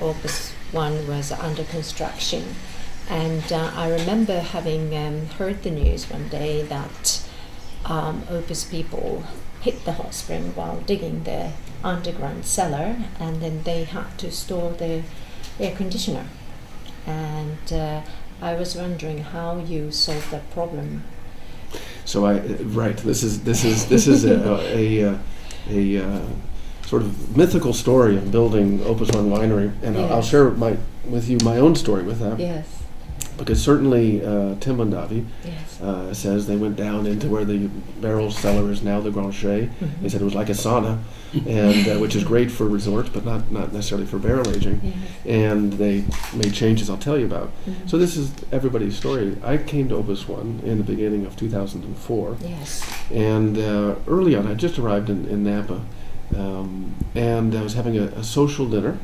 Opus One was under construction. And I remember having heard the news one day that Opus people hit the hot spring while digging the underground cellar, and then they had to store the air conditioner. And I was wondering how you solved that problem. So this is a sort of mythical story of building Opus One Winery, and Yes. I'll share with you my own story with that. Yes. Because certainly Tim Mondavi Yes. says they went down into where the barrel cellar is now, the Grancher. Mm-hmm. They said it was like a sauna, and which is great for resorts, but not necessarily for barrel aging. Yes. And they made changes I'll tell you about. Mm-hmm. So this is everybody's story. I came to Opus One in the beginning of 2004. Yes. And early on, I just arrived in Napa, and I was having a social dinner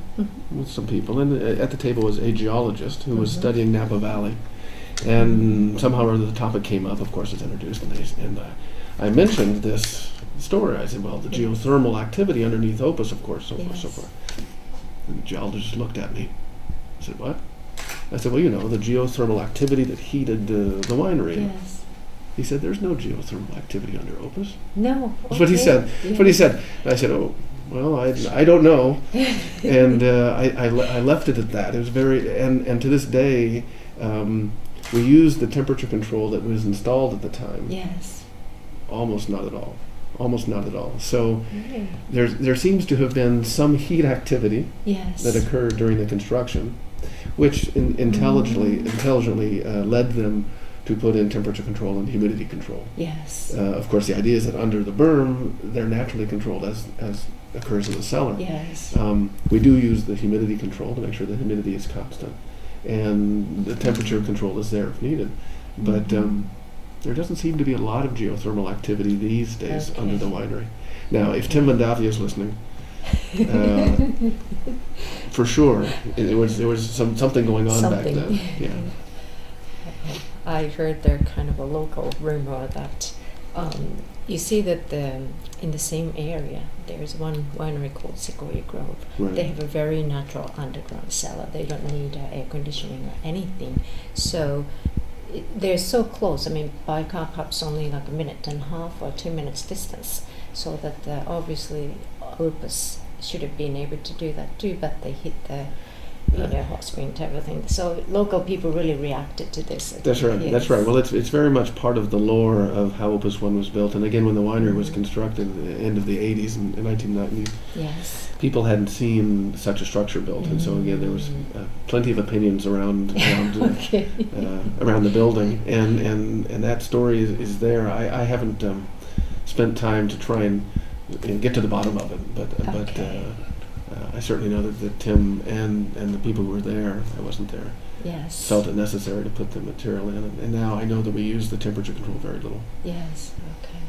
with some people, and at the table was a geologist who was studying Napa Valley, and somehow or other the topic came up. Of course, it's introduced, and I mentioned this story. I said, well, the geothermal activity underneath Opus, of course, so forth, so forth. And the geologist looked at me. I said, what? I said, well, the geothermal activity that heated the winery. Yes. He said, there's no geothermal activity under Opus. No. That's what he said. That's what he said. And I said, oh, well, I don't know. And I left it at that. It was very, and to this day, we used the temperature control that was installed at the time. Yes. Almost not at all. Almost not at all. So there seems to have been some heat activity that occurred during the construction, which intelligently led them to put in temperature control and humidity control. Yes. Of course, the idea is that under the berm, they're naturally controlled as occurs in the cellar. Yes. We do use the humidity control to make sure the humidity is constant, and the temperature control is there if needed. But there doesn't seem to be a lot of geothermal activity these days under the winery. Now, if Tim Mondavi is listening, for sure, there was something going on back then. Yeah. I heard there kind of a local rumor that you see that in the same area there's one winery called Sequoia Grove. Right. They have a very natural underground cellar. They don't need air conditioning or anything. So they're so close. I mean, by car perhaps only like a minute and a half or 2 minutes distance. So that obviously Opus should have been able to do that too, but they hit the hot spring type of thing. So local people really reacted to this. That's right. Yes. That's right. Well, it's very much part of the lore of how Opus One was built. And again, when the winery was constructed at the end of the 80s and 1990s, yes, people hadn't seen such a structure built, and so again, there was plenty of opinions around the building, and that story is there. I haven't spent time to try and get to the bottom of it, but I certainly know that Tim and the people who were there, I wasn't there, yes, felt it necessary to put the material in, and now I know that we use the temperature control very little. Yes, okay.